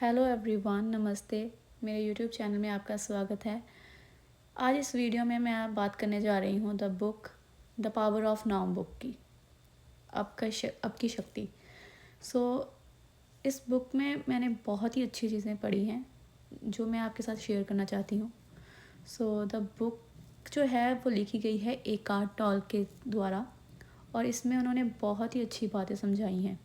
Hello everyone, नमस्ते। मेरे YouTube channel में आपका स्वागत है। आज इस वीडियो में मैं बात करने जा रही हूँ the power of now book की, आपकी शक्ति। इस बुक में मैंने बहुत ही अच्छी चीज़ें पढ़ी हैं जो मैं आपके साथ शेयर करना चाहती हूँ। द बुक जो है वो लिखी गई है एकार्ट टॉल के द्वारा और इसमें उन्होंने बहुत ही अच्छी बातें समझाई हैं।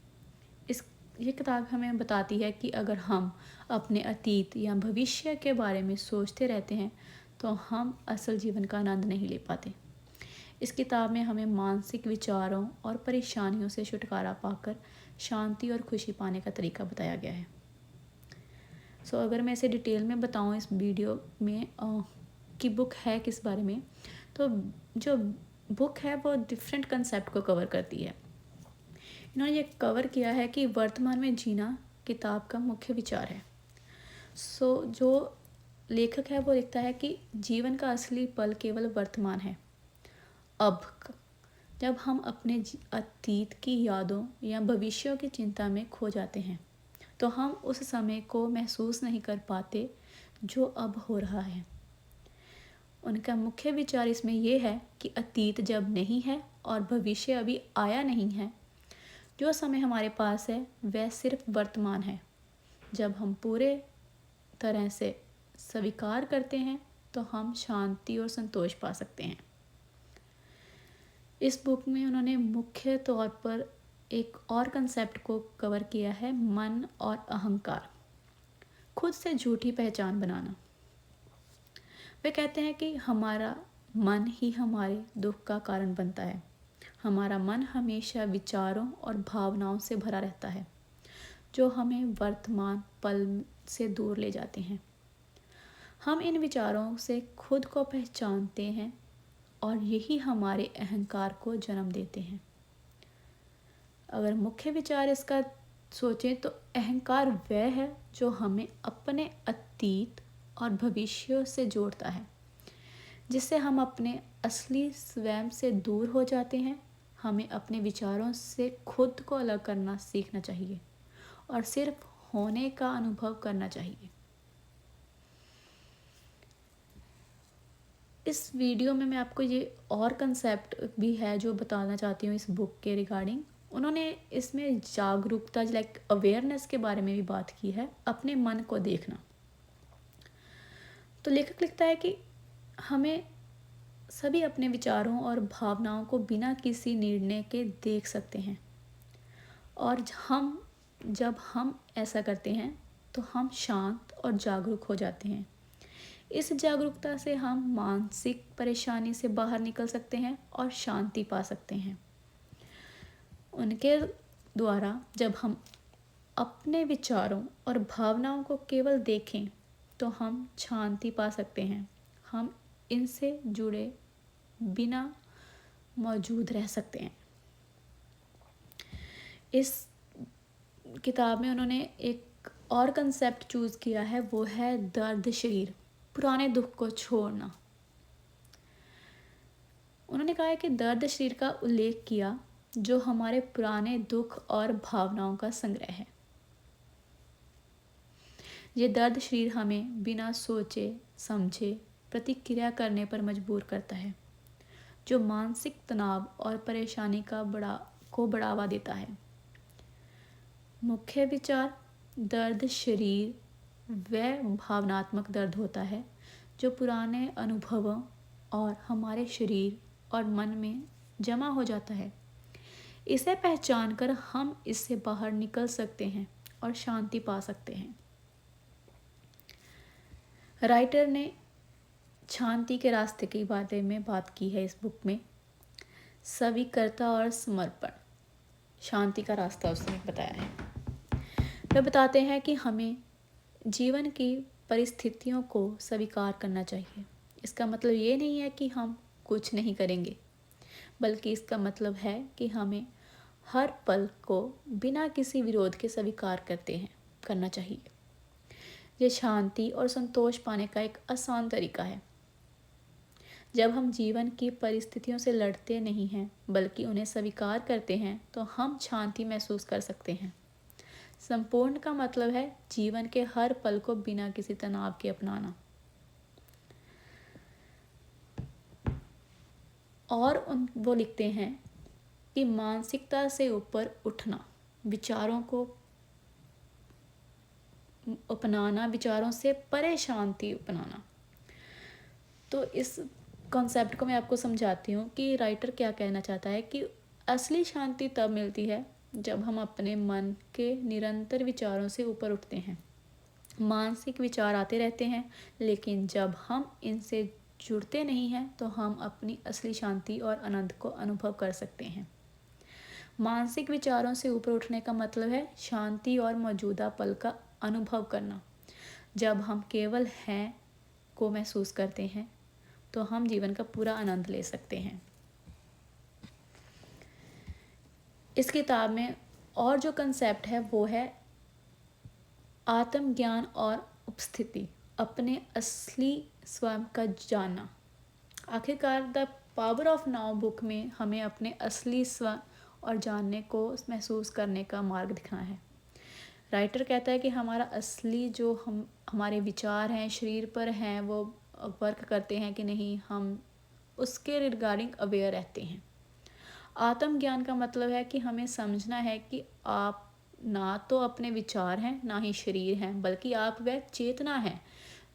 ये किताब हमें बताती है कि अगर हम अपने अतीत या भविष्य के बारे में सोचते रहते हैं तो हम असल जीवन का आनंद नहीं ले पाते। इस किताब में हमें मानसिक विचारों और परेशानियों से छुटकारा पाकर शांति और खुशी पाने का तरीका बताया गया है। अगर मैं इसे डिटेल में बताऊं इस वीडियो में कि बुक है किस बारे में, तो जो बुक है वो डिफरेंट कंसेप्ट को कवर करती है। इन्होंने ये कवर किया है कि वर्तमान में जीना किताब का मुख्य विचार है। जो लेखक है वो लिखता है कि जीवन का असली पल केवल वर्तमान है। अब जब हम अपने अतीत की यादों या भविष्य की चिंता में खो जाते हैं तो हम उस समय को महसूस नहीं कर पाते जो अब हो रहा है। उनका मुख्य विचार इसमें यह है कि अतीत जब नहीं है और भविष्य अभी आया नहीं है, जो समय हमारे पास है वह सिर्फ वर्तमान है। जब हम पूरे तरह से स्वीकार करते हैं तो हम शांति और संतोष पा सकते हैं। इस बुक में उन्होंने मुख्य तौर पर एक और कंसेप्ट को कवर किया है, मन और अहंकार, खुद से झूठी पहचान बनाना। वे कहते हैं कि हमारा मन ही हमारे दुख का कारण बनता है। हमारा मन हमेशा विचारों और भावनाओं से भरा रहता है जो हमें वर्तमान पल से दूर ले जाते हैं। हम इन विचारों से खुद को पहचानते हैं और यही हमारे अहंकार को जन्म देते हैं। अगर मुख्य विचार इसका सोचें तो अहंकार वह है जो हमें अपने अतीत और भविष्य से जोड़ता है, जिससे हम अपने असली स्वयं से दूर हो जाते हैं। हमें अपने विचारों से खुद को अलग करना सीखना चाहिए और सिर्फ होने का अनुभव करना चाहिए। इस वीडियो में मैं आपको ये और कंसेप्ट भी है जो बताना चाहती हूँ इस बुक के रिगार्डिंग। उन्होंने इसमें जागरूकता अवेयरनेस के बारे में भी बात की है, अपने मन को देखना। तो लेखक लिखता है कि हमें सभी अपने विचारों और भावनाओं को बिना किसी निर्णय के देख सकते हैं और जब हम ऐसा करते हैं तो हम शांत और जागरूक हो जाते हैं। इस जागरूकता से हम मानसिक परेशानी से बाहर निकल सकते हैं और शांति पा सकते हैं। उनके द्वारा जब हम अपने विचारों और भावनाओं को केवल देखें तो हम शांति पा सकते हैं। हम इनसे जुड़े बिना मौजूद रह सकते हैं। इस किताब में उन्होंने एक और कंसेप्ट चूज़ किया है, वो है दर्द शरीर, पुराने दुख को छोड़ना। उन्होंने कहा है कि दर्द शरीर का उल्लेख किया जो हमारे पुराने दुख और भावनाओं का संग्रह है। ये दर्द शरीर हमें बिना सोचे समझे प्रतिक्रिया करने पर मजबूर करता है, जो मानसिक तनाव और परेशानी को बढ़ावा देता है। मुख्य विचार, दर्द शरीर वह भावनात्मक दर्द होता है जो पुराने अनुभवों और हमारे शरीर और मन में जमा हो जाता है। इसे पहचान कर हम इससे बाहर निकल सकते हैं और शांति पा सकते हैं। राइटर ने शांति के रास्ते के बारे में बात की है इस बुक में। स्वीकृति और समर्पण शांति का रास्ता उसने बताया है। वे बताते हैं कि हमें जीवन की परिस्थितियों को स्वीकार करना चाहिए। इसका मतलब ये नहीं है कि हम कुछ नहीं करेंगे, बल्कि इसका मतलब है कि हमें हर पल को बिना किसी विरोध के स्वीकार करना चाहिए। ये शांति और संतोष पाने का एक आसान तरीका है। जब हम जीवन की परिस्थितियों से लड़ते नहीं हैं बल्कि उन्हें स्वीकार करते हैं तो हम शांति महसूस कर सकते हैं। संपूर्ण का मतलब है जीवन के हर पल को बिना किसी तनाव के अपनाना। और वो लिखते हैं कि मानसिकता से ऊपर उठना, विचारों को अपनाना, विचारों से परे शांति अपनाना। तो इस कॉन्सेप्ट को मैं आपको समझाती हूँ कि राइटर क्या कहना चाहता है कि असली शांति तब मिलती है जब हम अपने मन के निरंतर विचारों से ऊपर उठते हैं। मानसिक विचार आते रहते हैं, लेकिन जब हम इनसे जुड़ते नहीं हैं तो हम अपनी असली शांति और आनंद को अनुभव कर सकते हैं। मानसिक विचारों से ऊपर उठने का मतलब है शांति और मौजूदा पल का अनुभव करना। जब हम केवल हैं को महसूस करते हैं तो हम जीवन का पूरा आनंद ले सकते हैं। इस किताब में और जो कंसेप्ट है वो है आत्मज्ञान और उपस्थिति, अपने असली स्वयं का जानना। आखिरकार the power of now book में हमें अपने असली स्व और जानने को महसूस करने का मार्ग दिखाना है। राइटर कहता है कि हमारा असली जो हमारे विचार हैं, शरीर पर हैं, वो वर्क करते हैं कि नहीं, हम उसके रिगार्डिंग अवेयर रहते हैं। आत्मज्ञान का मतलब है कि हमें समझना है कि आप ना तो अपने विचार हैं, ना ही शरीर हैं, बल्कि आप वह चेतना है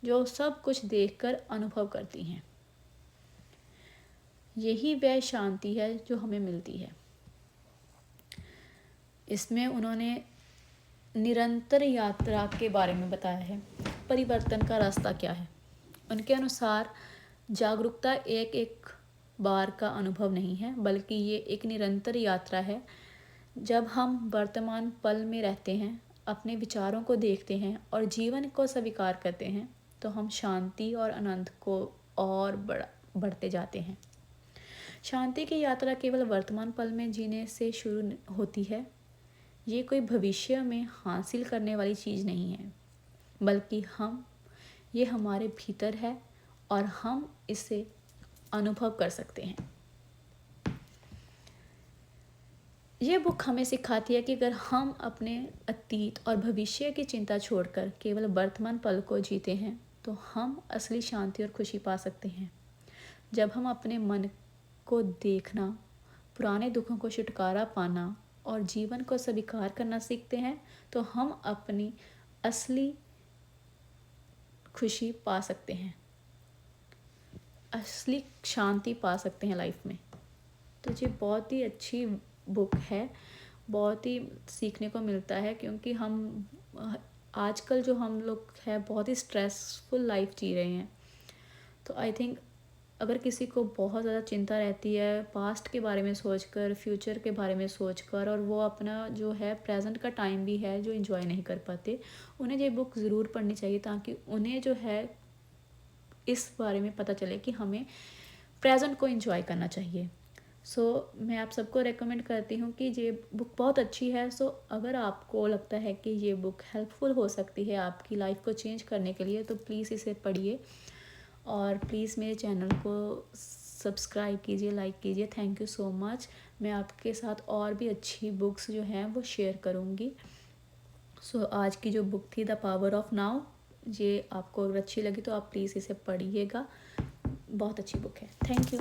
जो सब कुछ देखकर अनुभव करती हैं। यही वह शांति है जो हमें मिलती है। इसमें उन्होंने निरंतर यात्रा के बारे में बताया है। परिवर्तन का रास्ता क्या है? उनके अनुसार जागरूकता एक एक बार का अनुभव नहीं है, बल्कि ये एक निरंतर यात्रा है। जब हम वर्तमान पल में रहते हैं, अपने विचारों को देखते हैं और जीवन को स्वीकार करते हैं, तो हम शांति और आनंद को और बढ़ते जाते हैं। शांति की यात्रा केवल वर्तमान पल में जीने से शुरू होती है। ये कोई भविष्य में हासिल करने वाली चीज़ नहीं है, बल्कि ये हमारे भीतर है और हम इसे अनुभव कर सकते हैं। ये बुक हमें सिखाती है कि अगर हम अपने अतीत और भविष्य की चिंता छोड़कर केवल वर्तमान पल को जीते हैं तो हम असली शांति और खुशी पा सकते हैं। जब हम अपने मन को देखना, पुराने दुखों को छुटकारा पाना और जीवन को स्वीकार करना सीखते हैं तो हम अपनी असली खुशी पा सकते हैं, असली शांति पा सकते हैं लाइफ में। तो ये बहुत ही अच्छी बुक है, बहुत ही सीखने को मिलता है, क्योंकि हम आजकल जो हम लोग हैं बहुत ही स्ट्रेसफुल लाइफ जी रहे हैं। तो आई थिंक अगर किसी को बहुत ज़्यादा चिंता रहती है पास्ट के बारे में सोचकर, फ्यूचर के बारे में सोचकर, और वो अपना जो है प्रेजेंट का टाइम भी है जो एंजॉय नहीं कर पाते, उन्हें ये बुक ज़रूर पढ़नी चाहिए ताकि उन्हें जो है इस बारे में पता चले कि हमें प्रेजेंट को एंजॉय करना चाहिए। मैं आप सबको रेकमेंड करती हूँ कि ये बुक बहुत अच्छी है। अगर आपको लगता है कि ये बुक हेल्पफुल हो सकती है आपकी लाइफ को चेंज करने के लिए तो प्लीज़ इसे पढ़िए और प्लीज़ मेरे चैनल को सब्सक्राइब कीजिए, लाइक कीजिए। Thank you so much. मैं आपके साथ और भी अच्छी बुक्स जो हैं वो शेयर करूँगी। आज की जो बुक थी द पावर ऑफ नाउ, ये आपको अगर अच्छी लगी तो आप प्लीज़ इसे पढ़िएगा। बहुत अच्छी बुक है। Thank you.